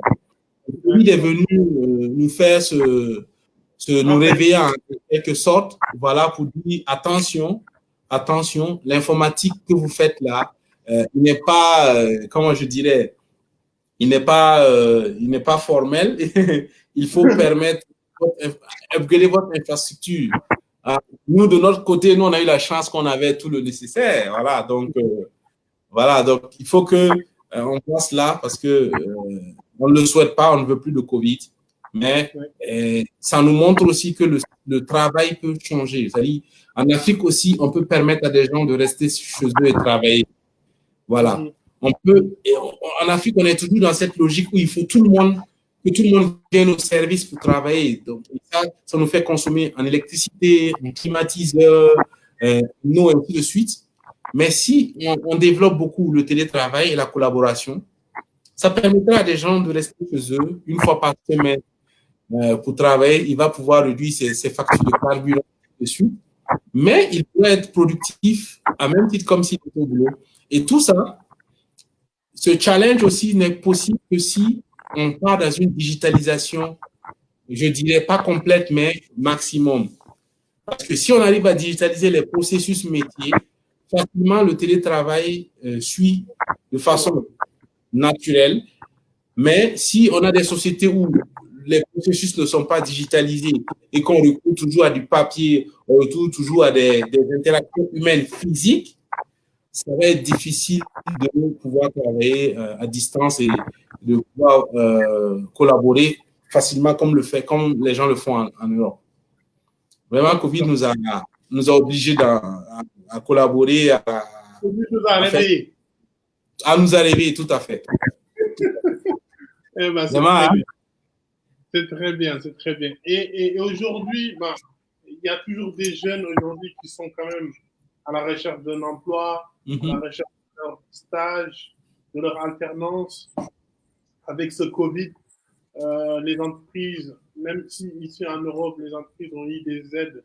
Il est venu nous faire nous réveiller en quelque sorte, voilà, pour dire attention, attention, l'informatique que vous faites là, il n'est pas, comment je dirais, il n'est pas formel. Il faut permettre upgrader votre infrastructure. Nous, de notre côté, nous, on a eu la chance qu'on avait tout le nécessaire. Voilà, donc, il faut que on passe là parce que on ne le souhaite pas, on ne veut plus de Covid. Mais ça nous montre aussi que le travail peut changer. C'est-à-dire, en Afrique aussi, on peut permettre à des gens de rester chez eux et travailler. Voilà. On peut, en Afrique, on est toujours dans cette logique où il faut que tout le monde vienne au service pour travailler. Donc, ça nous fait consommer en électricité, en climatiseur, eau et ainsi de suite. Mais si on développe beaucoup le télétravail et la collaboration, ça permettra à des gens de rester chez eux une fois par semaine pour travailler. Il va pouvoir réduire ses factures de carburant dessus, mais il peut être productif à même titre comme s'il était au boulot. Et tout ça, ce challenge aussi n'est possible que si on part dans une digitalisation, je dirais pas complète, mais maximum. Parce que si on arrive à digitaliser les processus métiers, facilement le télétravail suit de façon naturelle. Mais si on a des sociétés où les processus ne sont pas digitalisés et qu'on recourt toujours à du papier, on recourt toujours à des interactions humaines physiques, ça va être difficile de pouvoir travailler à distance et de pouvoir collaborer facilement comme les gens le font en Europe. Vraiment, Covid nous a obligés à collaborer, à nous arriver, tout à fait. Eh ben, c'est très bien, c'est très bien. Et aujourd'hui, il y a toujours des jeunes aujourd'hui qui sont quand même à la recherche d'un emploi, à la recherche de leur stage, de leur alternance. Avec ce Covid, les entreprises, même si ici en Europe, les entreprises ont eu des aides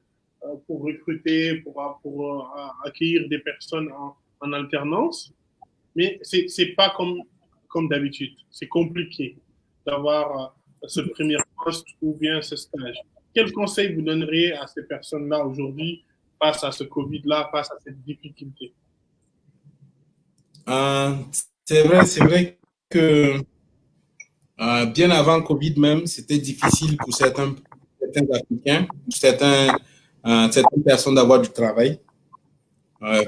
pour recruter, pour accueillir des personnes en alternance, mais c'est pas comme d'habitude. C'est compliqué d'avoir ce premier poste ou bien ce stage. Quel conseil vous donneriez à ces personnes-là aujourd'hui face à ce Covid-là, face à cette difficulté? C'est vrai que bien avant Covid même, c'était difficile pour certains Africains, certaines personnes d'avoir du travail.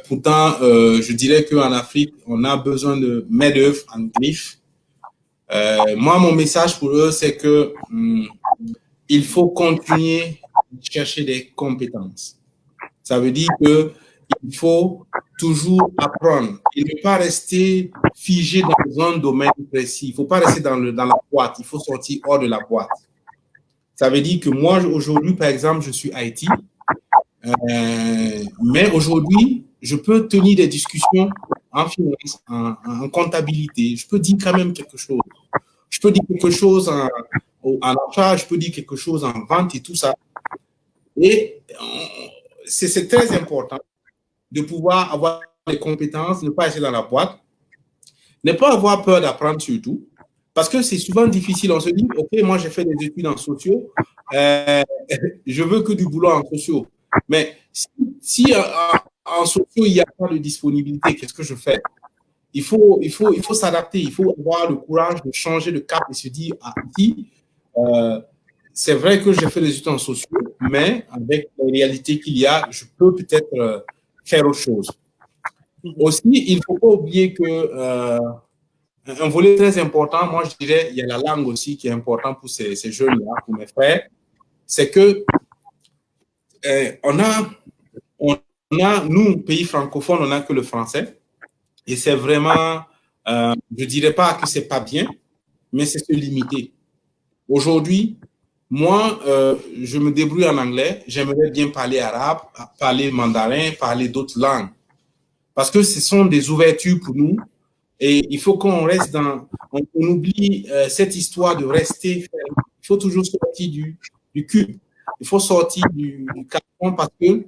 Pourtant, je dirais qu'en Afrique, on a besoin de main-d'œuvre en griffe. Moi, mon message pour eux, c'est que il faut continuer de chercher des compétences. Ça veut dire qu'il faut toujours apprendre et ne pas rester figé dans un domaine précis. Il ne faut pas rester dans la boîte. Il faut sortir hors de la boîte. Ça veut dire que moi, aujourd'hui, par exemple, je suis IT. Mais aujourd'hui, je peux tenir des discussions en finance, en comptabilité. Je peux dire quand même quelque chose. Je peux dire quelque chose en achat, je peux dire quelque chose en vente et tout ça. Et c'est très important de pouvoir avoir des compétences, ne pas rester dans la boîte, ne pas avoir peur d'apprendre surtout, parce que c'est souvent difficile. On se dit, OK, moi j'ai fait des études en sociaux, je veux que du boulot en sociaux. Mais si en sociaux, il n'y a pas de disponibilité, qu'est-ce que je fais? Il faut s'adapter, il faut avoir le courage de changer de cap et se dire, c'est vrai que j'ai fait des études en sociaux, mais avec la réalité qu'il y a, je peux peut-être faire autre chose. Aussi, il ne faut pas oublier que un volet très important, moi je dirais, il y a la langue aussi qui est important pour ces jeunes-là, pour mes frères, c'est que nous, pays francophones, on n'a que le français. Et c'est vraiment, je ne dirais pas que ce n'est pas bien, mais c'est se limiter. Aujourd'hui, moi, je me débrouille en anglais. J'aimerais bien parler arabe, parler mandarin, parler d'autres langues. Parce que ce sont des ouvertures pour nous Et il faut qu'on reste on oublie cette histoire de rester ferme. Il faut toujours sortir du cube. Il faut sortir du carton parce que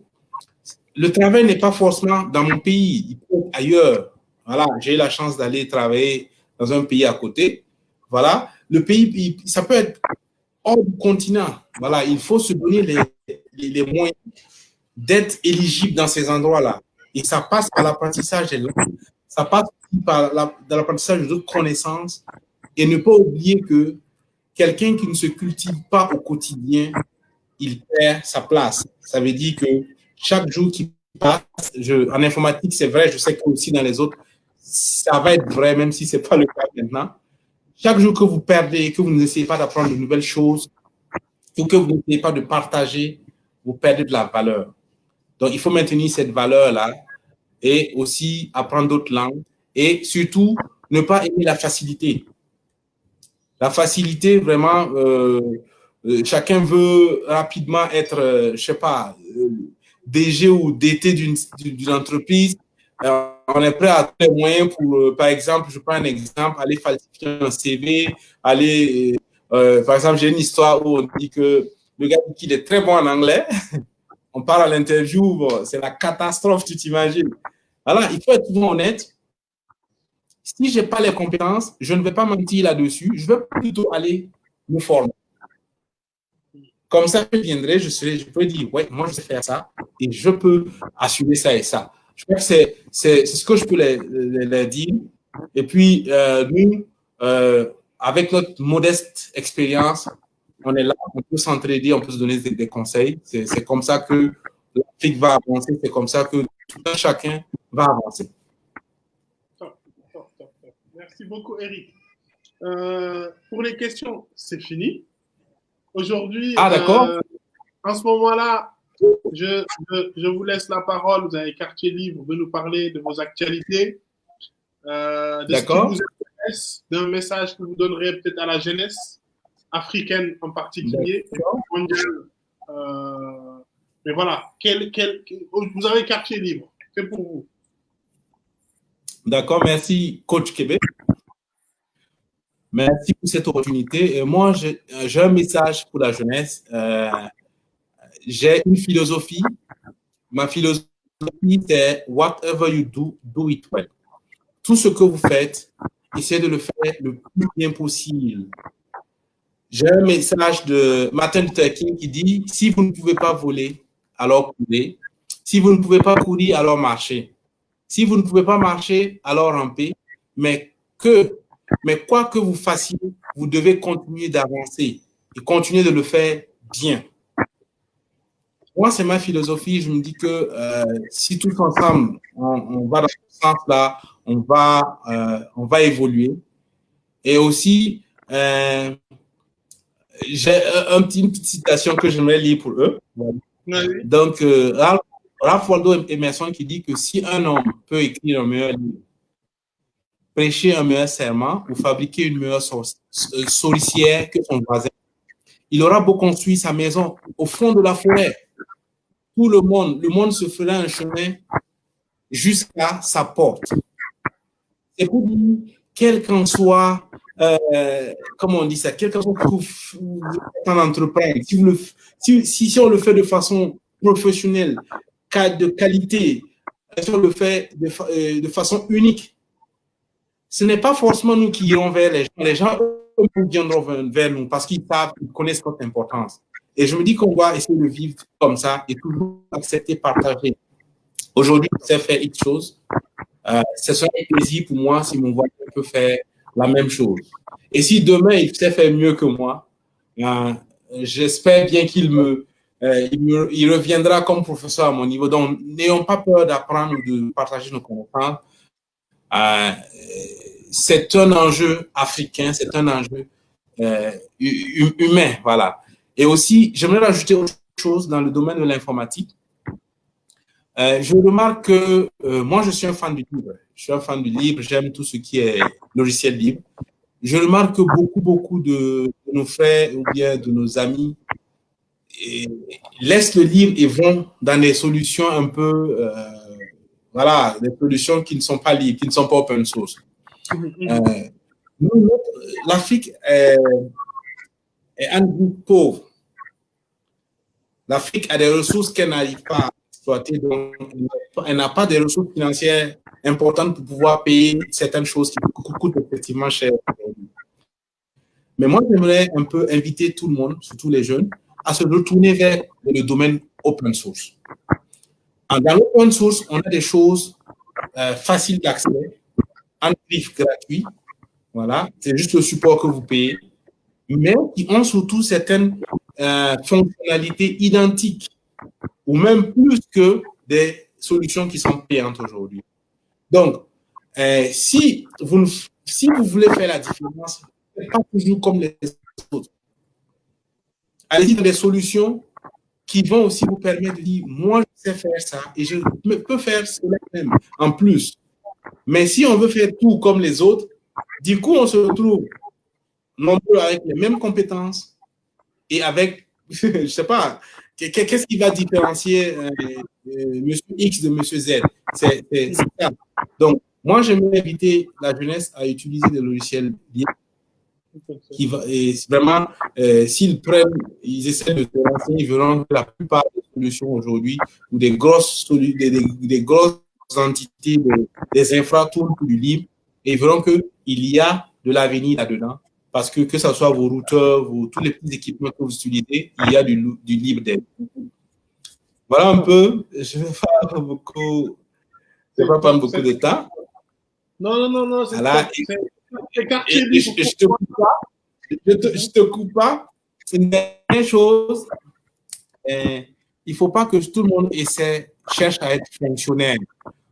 le travail n'est pas forcément dans mon pays, il peut être ailleurs. Voilà, j'ai eu la chance d'aller travailler dans un pays à côté. Voilà, le pays, ça peut être hors du continent. Voilà, il faut se donner les moyens d'être éligible dans ces endroits-là. Et ça passe par l'apprentissage des langues, ça passe par l'apprentissage d'autres connaissances et ne pas oublier que quelqu'un qui ne se cultive pas au quotidien, il perd sa place. Ça veut dire que chaque jour qui passe, en informatique, c'est vrai, je sais que aussi dans les autres, ça va être vrai, même si ce n'est pas le cas maintenant. Chaque jour que vous perdez, que vous n'essayez pas d'apprendre de nouvelles choses, ou que vous n'essayez pas de partager, vous perdez de la valeur. Donc, il faut maintenir cette valeur-là et aussi apprendre d'autres langues et surtout ne pas aimer la facilité. La facilité, vraiment, chacun veut rapidement être, je ne sais pas, DG ou DT d'une entreprise. On est prêt à tous les moyens pour, par exemple, je prends un exemple, aller falsifier un CV, aller, par exemple, j'ai une histoire où on dit que le gars dit qu'il est très bon en anglais. On parle à l'interview, bon, c'est la catastrophe, tu t'imagines. Alors, il faut être toujours honnête. Si je n'ai pas les compétences, je ne vais pas mentir là-dessus. Je vais plutôt aller me former. Comme ça, je viendrai, je peux dire, ouais, moi, je sais faire ça et je peux assurer ça et ça. Je crois que c'est ce que je peux les dire. Et puis, nous, avec notre modeste expérience, on est là, on peut s'entraider, on peut se donner des conseils. C'est comme ça que l'Afrique va avancer, c'est comme ça que tout un chacun va avancer. Top. Merci beaucoup, Eric. Pour les questions, c'est fini. Aujourd'hui, en ce moment-là, je vous laisse la parole. Vous avez quartier libre de nous parler de vos actualités, de ce qui vous intéresse, d'un message que vous donnerez peut-être à la jeunesse africaine en particulier, mondiale. Mais voilà, vous avez quartier libre. C'est pour vous. D'accord, merci, Coach Québec. Merci pour cette opportunité. Et moi, j'ai un message pour la jeunesse. J'ai une philosophie. Ma philosophie, c'est whatever you do, do it well. Tout ce que vous faites, essayez de le faire le plus bien possible. J'ai un message de Martin Luther King qui dit « Si vous ne pouvez pas voler, alors courez. Si vous ne pouvez pas courir, alors marchez. Si vous ne pouvez pas marcher, alors rampez. Mais quoi que vous fassiez, vous devez continuer d'avancer et continuer de le faire bien. » Moi, c'est ma philosophie. Je me dis que si tous ensemble, on va dans ce sens-là, on va évoluer. Et aussi, j'ai une petite citation que j'aimerais lire pour eux. Oui. Donc, Ralph Waldo Emerson qui dit que si un homme peut écrire un meilleur livre, prêcher un meilleur serment ou fabriquer une meilleure souricière que son voisin, il aura beau construire sa maison au fond de la forêt. Tout le monde se fera un chemin jusqu'à sa porte. C'est pour dire, quel qu'en soit, comment on dit ça, quel qu'en soit que vous êtes en entreprise, si on le fait de façon professionnelle, de qualité, si on le fait de façon unique, ce n'est pas forcément nous qui irons vers les gens. Les gens viendront vers nous parce qu'ils savent, ils connaissent notre importance. Et je me dis qu'on doit essayer de vivre comme ça et toujours accepter, partager. Aujourd'hui, je sais faire X choses. Ce serait un plaisir pour moi si mon voisin peut faire la même chose. Et si demain, il sait faire mieux que moi, j'espère bien qu'il il reviendra comme professeur à mon niveau. Donc, n'ayons pas peur d'apprendre ou de partager nos connaissances. C'est un enjeu africain, c'est un enjeu humain, voilà. Et aussi, j'aimerais rajouter autre chose dans le domaine de l'informatique. Je remarque que moi, je suis un fan du livre. Je suis un fan du livre, j'aime tout ce qui est logiciel libre. Je remarque que beaucoup de nos frères ou bien de nos amis laissent le livre et vont dans des solutions un peu, voilà, des solutions qui ne sont pas libres, qui ne sont pas open source. L'Afrique est un groupe pauvre. L'Afrique a des ressources qu'elle n'arrive pas à exploiter, donc elle n'a pas de ressources financières importantes pour pouvoir payer certaines choses qui coûtent effectivement cher. Mais moi, j'aimerais un peu inviter tout le monde, surtout les jeunes, à se retourner vers le domaine open source. Dans l'open source, on a des choses faciles d'accès, en gratuit, voilà, c'est juste le support que vous payez, mais qui ont surtout certaines fonctionnalités identiques, ou même plus que des solutions qui sont payantes aujourd'hui. Donc, si vous voulez faire la différence, pas toujours comme les autres. Allez-y dans des solutions qui vont aussi vous permettre de dire, moi, je sais faire ça et je peux faire cela même en plus. Mais si on veut faire tout comme les autres, du coup, on se retrouve nombreux avec les mêmes compétences et avec, je ne sais pas, qu'est-ce qui va différencier Monsieur X de Monsieur Z? C'est ça. Donc, moi, j'aimerais inviter la jeunesse à utiliser des logiciels libres qui va, et vraiment, s'ils prennent, ils essaient de se renseigner, ils verront que la plupart des solutions aujourd'hui, ou des grosses entités, des infra tournent pour du libre, et ils verront qu'il y a de l'avenir là-dedans, parce que ce soit vos routeurs, tous les petits équipements que vous utilisez, il y a du libre dedans. Voilà un peu, je ne vais pas prendre beaucoup de temps. Non, c'est voilà, je te coupe pas. Une dernière chose, il ne faut pas que tout le monde cherche à être fonctionnaire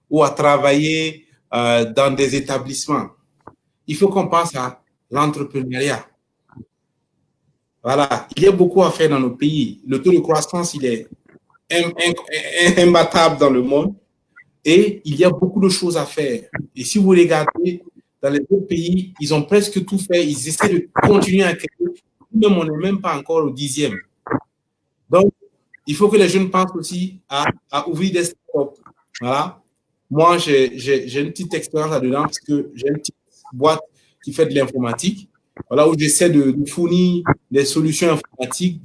ou à travailler dans des établissements. Il faut qu'on passe à l'entrepreneuriat. Voilà, il y a beaucoup à faire dans nos pays. Le taux de croissance, il est imbattable dans le monde et il y a beaucoup de choses à faire. Et si vous regardez dans les autres pays, ils ont presque tout fait. Ils essaient de continuer à créer. Même on n'est même pas encore au 10e. Donc, il faut que les jeunes pensent aussi à ouvrir des startups. Voilà. Moi, j'ai une petite expérience là-dedans parce que j'ai une petite boîte qui fait de l'informatique. Voilà, où j'essaie de fournir des solutions informatiques.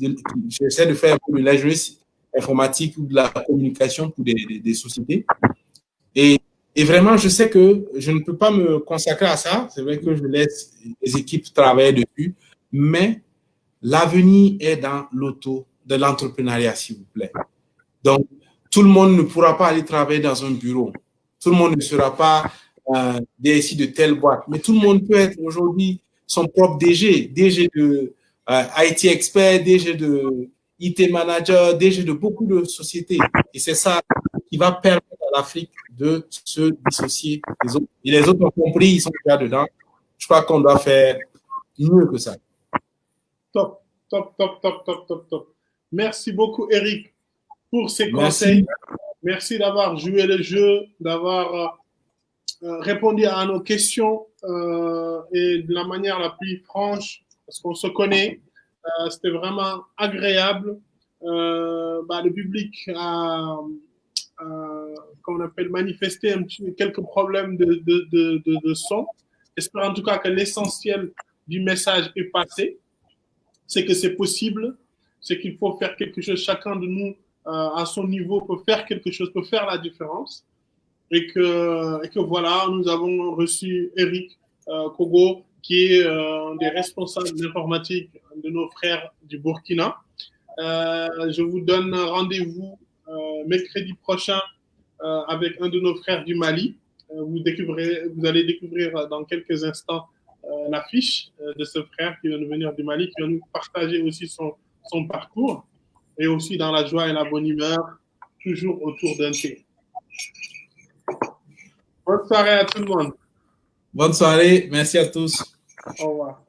J'essaie de faire un peu de l'ingénierie informatique ou de la communication pour des sociétés. Et vraiment, je sais que je ne peux pas me consacrer à ça. C'est vrai que je laisse les équipes travailler dessus. Mais l'avenir est dans l'entrepreneuriat, s'il vous plaît. Donc, tout le monde ne pourra pas aller travailler dans un bureau. Tout le monde ne sera pas DSI de telle boîte. Mais tout le monde peut être aujourd'hui son propre DG de IT expert, DG de IT manager, DG de beaucoup de sociétés. Et c'est ça qui va permettre à l'Afrique de se dissocier des autres. Et les autres ont compris, ils sont déjà dedans. Je crois qu'on doit faire mieux que ça. Top. Merci beaucoup, Eric, pour ces conseils. Merci d'avoir joué le jeu, d'avoir répondu à nos questions et de la manière la plus franche, parce qu'on se connaît. C'était vraiment agréable. Le public a qu'on appelle manifester quelques problèmes de son. J'espère en tout cas que l'essentiel du message est passé. C'est que c'est possible, c'est qu'il faut faire quelque chose. Chacun de nous, à son niveau, peut faire quelque chose, peut faire la différence. Et que voilà, nous avons reçu Eric Kogo, qui est des responsables d'informatique de nos frères du Burkina. Je vous donne rendez-vous mercredi prochain avec un de nos frères du Mali. Vous allez découvrir dans quelques instants l'affiche de ce frère qui vient de venir du Mali, qui va nous partager aussi son parcours, et aussi dans la joie et la bonne humeur, toujours autour d'un thé. Bonne soirée à tout le monde. Bonne soirée, merci à tous. Au revoir.